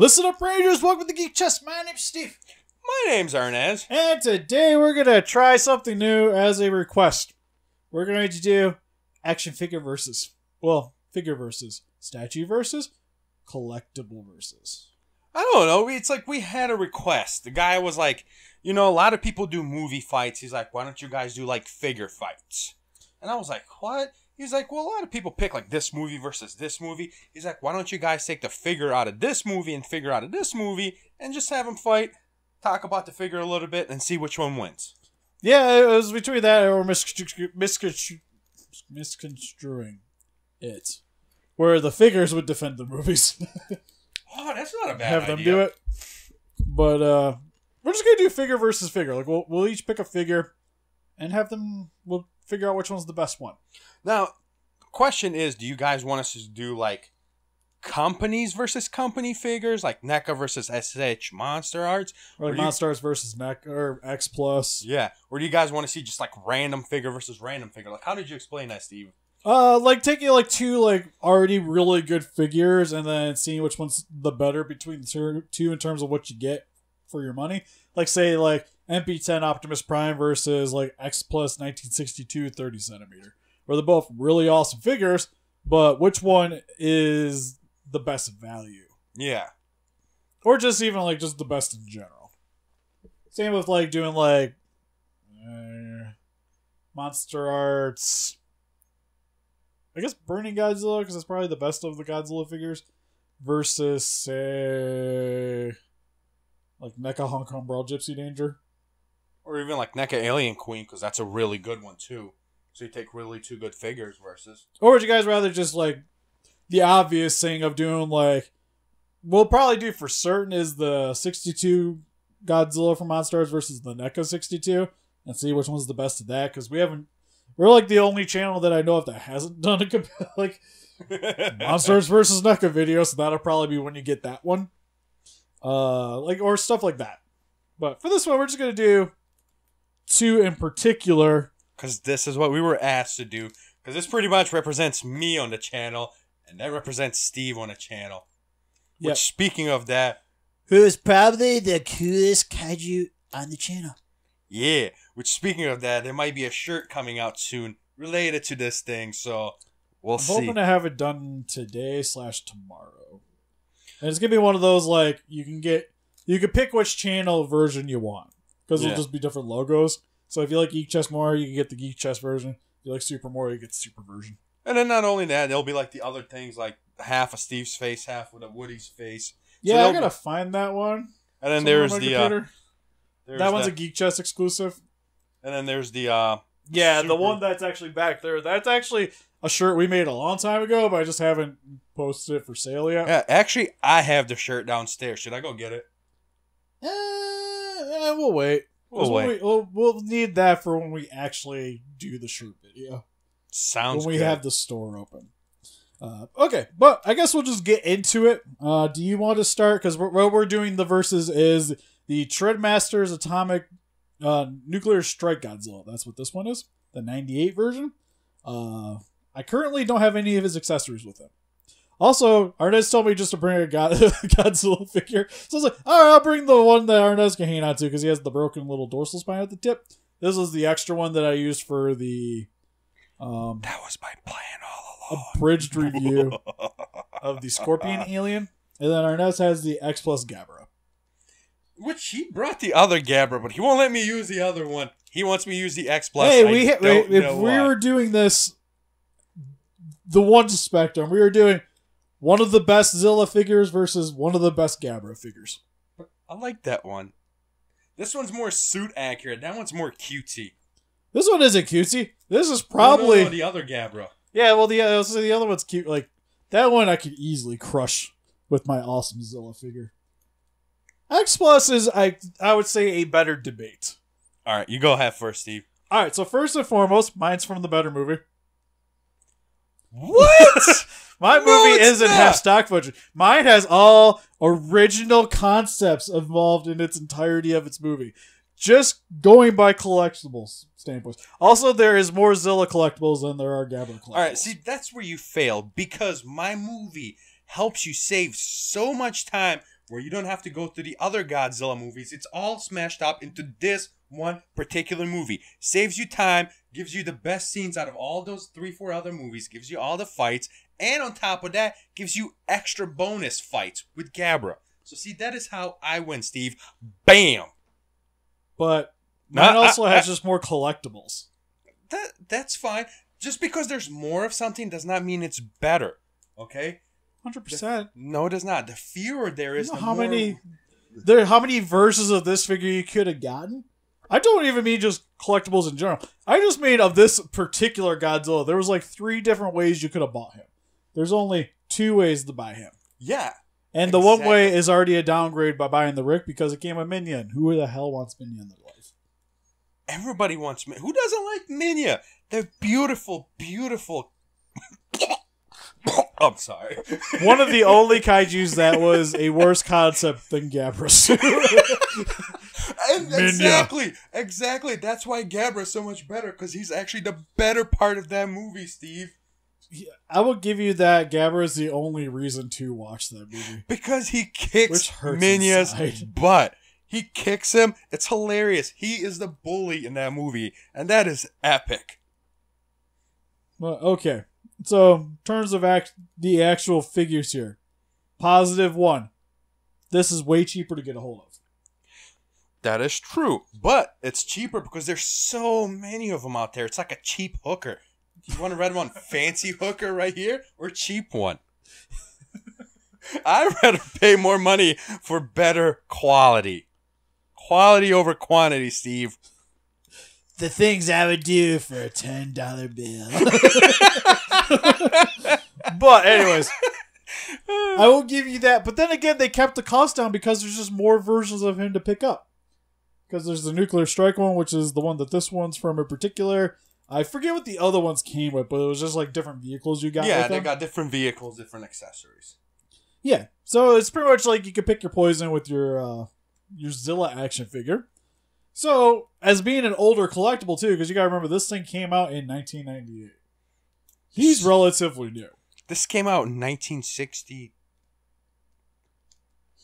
Listen up, Rangers. Welcome to the Geek Chest. My name's Steve. My name's Arnaz. And today we're going to try something new as a request. We're going to do action figure versus. Well, figure versus. Statue versus. Collectible versus. I don't know. It's like we had a request. The guy was like, you know, a lot of people do movie fights. He's like, why don't you guys do like figure fights? And I was like, what? He's like, well, a lot of people pick like this movie versus this movie. He's like, why don't you guys take the figure out of this movie and figure out of this movie and just have them fight, talk about the figure a little bit, and see which one wins. Yeah, it was between that or misconstruing it. Where the figures would defend the movies. Oh, that's not a bad have idea. them do it. But we're just going to do figure versus figure. Like we'll each pick a figure and have them, we'll figure out which one's the best one. Now, the question is, do you guys want us to do like companies versus company figures, like NECA versus SH Monster Arts? Or like Monster Arts versus NECA or X Plus. Yeah. Or do you guys want to see just like random figure versus random figure? Like, how did you explain that, Steve? Like taking like two like already really good figures and then seeing which one's the better between the two in terms of what you get for your money. Like say like MP10 Optimus Prime versus like X Plus 1962 30 centimeter. Where they're both really awesome figures, but which one is the best value? Yeah. Or just even like just the best in general. Same with like doing like Monster Arts. I guess Burning Godzilla, because it's probably the best of the Godzilla figures, versus, say, like NECA Hong Kong Brawl Gypsy Danger. Or even like NECA Alien Queen, because that's a really good one too. So you take really two good figures versus. Or would you guys rather just like the obvious thing of doing like, we'll probably do for certain is the 62 Godzilla from Monster Arts versus the NECA 62, and see which one's the best of that, because we're like the only channel that I know of that hasn't done a like Monster Arts versus NECA video, so that'll probably be when you get that one. Like or stuff like that. But for this one, we're just gonna do two in particular. Because this is what we were asked to do. Because this pretty much represents me on the channel, and that represents Steve on the channel. Which, yep. Speaking of that, who is probably the coolest kaiju on the channel. Yeah, which speaking of that, there might be a shirt coming out soon related to this thing, so we'll see. I'm hoping to have it done today/tomorrow. And it's going to be one of those, like, you can pick which channel version you want. Because it'll just be different logos. So if you like Geek Chest more, you can get the Geek Chest version. If you like Super more, you get the Super version. And then not only that, there'll be like the other things, like half of Steve's face, half of Woody's face. Yeah, I gotta find that one. And then there's the... that one's a Geek Chest exclusive. And then there's the... the one that's actually back there. That's actually a shirt we made a long time ago, but I just haven't posted it for sale yet. Yeah, actually, I have the shirt downstairs. Should I go get it? We'll wait. We'll need that for when we actually do the shirt video. Sounds good. When we have the store open. Okay, but I guess we'll just get into it. Do you want to start? Because what we're doing the versus is the Trendmasters Atomic Nuclear Strike Godzilla. That's what this one is. The 98 version. I currently don't have any of his accessories with him. Also, Arnaz told me just to bring a Godzilla figure. So I was like, alright, I'll bring the one that Arnaz can hang on to because he has the broken little dorsal spine at the tip. This is the extra one that I used for the... that was my plan all along. Abridged review of the Scorpion Alien. And then Arnaz has the X Plus Gabara. Which he brought the other Gabara, but he won't let me use the other one. He wants me to use the X Plus. Hey, if we were doing this, the one spectrum, we were doing one of the best Zilla figures versus one of the best Gabara figures. I like that one. This one's more suit accurate. That one's more cutesy. This one isn't cutesy. This is probably... No, the other Gabara. Yeah, well, the other one's cute. Like, that one I could easily crush with my awesome Zilla figure. X Plus is, I would say, a better debate. All right, you go ahead first, Steve. All right, so first and foremost, mine's from the better movie. What? My movie isn't half stock footage. Mine has all original concepts involved in its entirety of its movie. Just going by collectibles standpoints. Also, there is more Zilla collectibles than there are Gabara collectibles. All right, see, that's where you failed because my movie helps you save so much time where you don't have to go through the other Godzilla movies. It's all smashed up into this one particular movie. Saves you time, gives you the best scenes out of all those 3-4 other movies, gives you all the fights, and on top of that, gives you extra bonus fights with Gabara. So see, that is how I win, Steve. Bam! But mine also has just more collectibles. That's fine. Just because there's more of something does not mean it's better. Okay? 100%. No, it does not. The fewer there is, You know the how more... how many versions of this figure you could have gotten? I don't even mean just collectibles in general. I just mean of this particular Godzilla. There was like 3 different ways you could have bought him. There's only 2 ways to buy him. Yeah. And the one way is already a downgrade by buying the Rick because it came with Minion. Who the hell wants Minion in their life? Everybody wants Minion. Who doesn't like Minion? They're beautiful, beautiful. I'm sorry. One of the only kaijus that was a worse concept than Gabara. Exactly. That's why Gabara is so much better, because he's actually the better part of that movie, Steve. I will give you that. Gabara is the only reason to watch that movie. Because he kicks Minya's butt. He kicks him. It's hilarious. He is the bully in that movie, and that is epic. Well, okay. So, in terms of the actual figures here, +1. This is way cheaper to get a hold of. That is true, but it's cheaper because there's so many of them out there. It's like a cheap hooker. You want a red one, fancy hooker right here, or cheap one? I'd rather pay more money for better quality. Quality over quantity, Steve. The things I would do for a $10 bill. But anyways, I will give you that. But then again, they kept the cost down because there's just more versions of him to pick up. Because there's the Nuclear Strike one, which is the one that this one's from in particular. I forget what the other ones came with, but it was just like different vehicles you got. Yeah, they got different vehicles, different accessories. Yeah, so it's pretty much like you could pick your poison with your Zilla action figure. So, as being an older collectible too, because you gotta remember this thing came out in 1998. He's relatively new. This came out in 1960.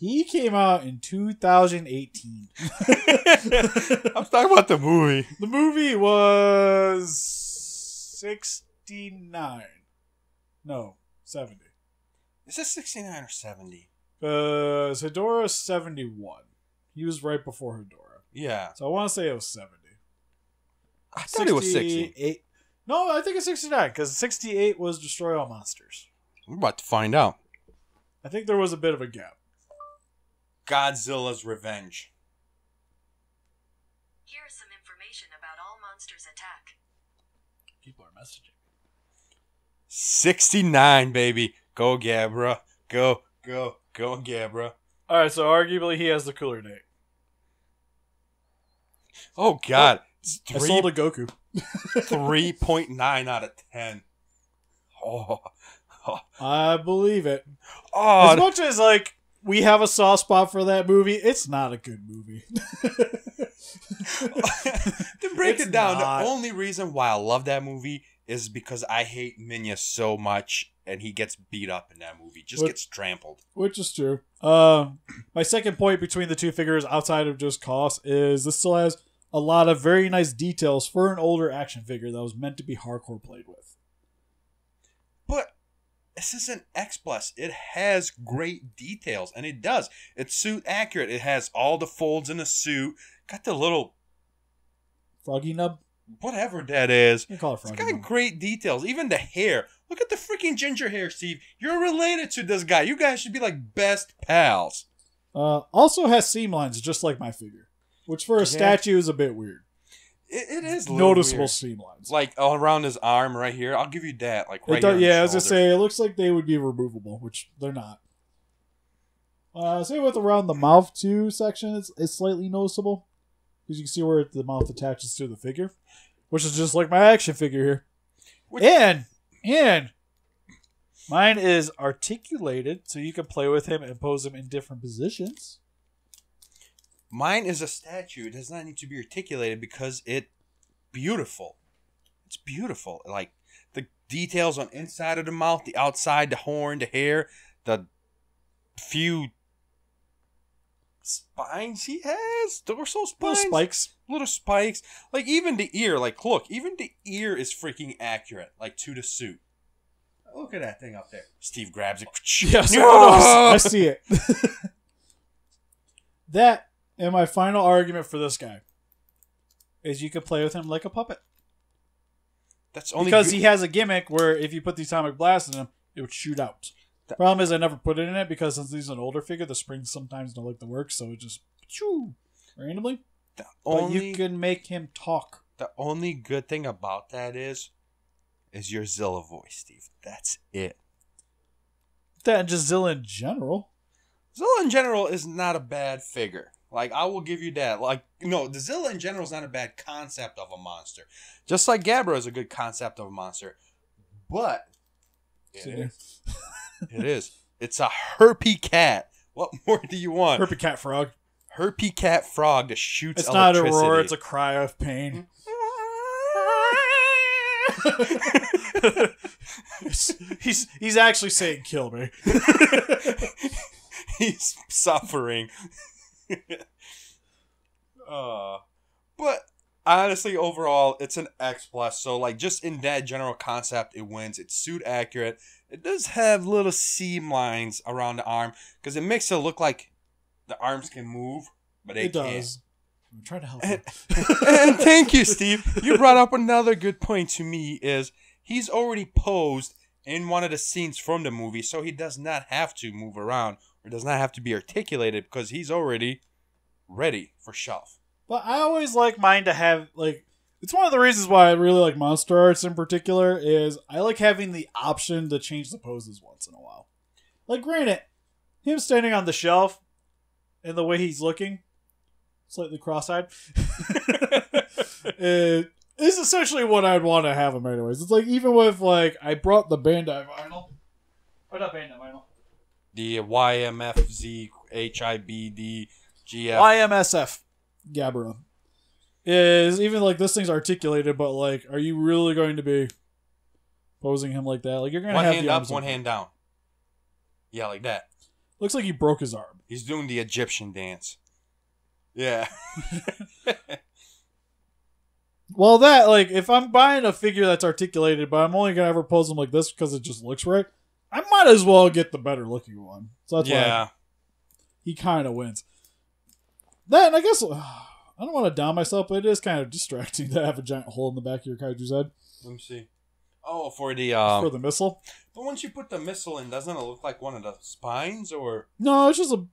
He came out in 2018. I'm talking about the movie. The movie was 69. No, 70. Is this 69 or 70? Hedora 71. He was right before Hedora. Yeah. So I want to say it was 70. I thought it was 60. No, I think it's 69 because 68 was Destroy All Monsters. We're about to find out. I think there was a bit of a gap. Godzilla's Revenge. Here is some information about all monsters' attack. People are messaging. 69, baby. Go, Gabara. Go, Gabara. Alright, so arguably he has the cooler date. Oh, God. I sold a Goku. 3.9 out of 10. Oh. I believe it. Oh. As much as, like, we have a soft spot for that movie, it's not a good movie. To break it down, the only reason why I love that movie is because I hate Minya so much, and he gets beat up in that movie. Just gets trampled. Which is true. My second point between the two figures, outside of just cost, is this still has a lot of very nice details for an older action figure that was meant to be hardcore played with. But this is an X+. It has great details, and it does. It's suit accurate. It has all the folds in the suit. Got the little froggy nub? Whatever that is. You call it froggy It's got great details. Even the hair. Look at the freaking ginger hair, Steve. You're related to this guy. You guys should be like best pals. Also has seam lines, just like my figure. Which for a statue is a bit weird. It is noticeable weird. Seam lines. Like all around his arm right here. I'll give you that. Like right here. Yeah, as I say, it looks like they would be removable, which they're not. Same with around the mouth too section, it's slightly noticeable. Because you can see where the mouth attaches to the figure. Which is just like my action figure here. And mine is articulated, so you can play with him and pose him in different positions. Mine is a statue. It does not need to be articulated because it's beautiful. It's beautiful. Like the details on inside of the mouth, the outside, the horn, the hair, the few spines he has, dorsal Little spines, spikes. little spikes. Like even the ear, like look, even the ear is freaking accurate, like to the suit. Look at that thing up there. Steve grabs it. Yes, No! I see it. That, and my final argument for this guy, is you can play with him like a puppet. That's only Because good- he has a gimmick where if you put the atomic blast in him, it would shoot out. Problem is I never put it in it because since he's an older figure, the springs sometimes don't like the work, so it just shoo, randomly. But you can make him talk. The only good thing about that is your Zilla voice, Steve. That's it. That and just Zilla in general. Zilla in general is not a bad figure. Like, I will give you that. Like, no, the Zilla in general is not a bad concept of a monster. Just like Gabara is a good concept of a monster. But it is. It's a herpy cat. What more do you want? Herpy cat frog. Herpy cat frog that shoots It's not a electricity. roar, it's a cry of pain. he's actually saying kill me. He's suffering. But honestly, overall, it's an X+. So, like, just in that general concept, it wins. It's suit accurate. It does have little seam lines around the arm because it makes it look like the arms can move, but they It does. I'm trying to help you. And thank you, Steve. You brought up another good point to me is he's already posed in one of the scenes from the movie, so he does not have to move around or does not have to be articulated because he's already ready for shelf. But I always like mine to have, like, it's one of the reasons why I really like Monster Arts in particular is I like having the option to change the poses once in a while. Like, granted, him standing on the shelf and the way he's looking, slightly cross-eyed, is essentially what I'd want to have him anyways. It's like, even with, like, I brought the Bandai vinyl. Or not Bandai vinyl. The YMFZHIBDGF. YMSF Gabara. Is even like this thing's articulated, but like, are you really going to be posing him like that? Like, you're going to One have hand the up, arms one open. hand down. Yeah, like that. Looks like he broke his arm. He's doing the Egyptian dance. Yeah. Well, that, like, if I'm buying a figure that's articulated, but I'm only going to ever pose him like this because it just looks right, I might as well get the better looking one. So that's why he kind of wins. Then, I guess, I don't want to down myself, but it is kind of distracting to have a giant hole in the back of your kaiju's head. Let me see. Oh, for the For the missile? But once you put the missile in, doesn't it look like one of the spines or? No, it's just a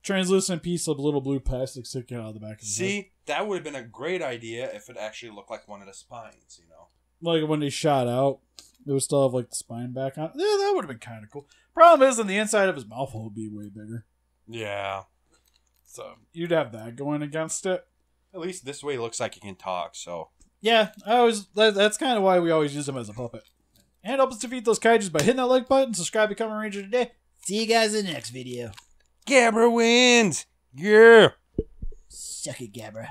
translucent piece of little blue plastic sticking out of the back of his head. See, that would have been a great idea if it actually looked like one of the spines, you know? Like when they shot out, it would still have like the spine back on. Yeah, that would have been kind of cool. Problem is, in the inside of his mouth hole would be way bigger. Yeah. So you'd have that going against it. At least this way it looks like he can talk, so. Yeah, that's kind of why we always use him as a puppet. And help us defeat those kaijus by hitting that like button, subscribe, become a ranger today. See you guys in the next video. Gabara wins! Yeah! Suck it, Gabara.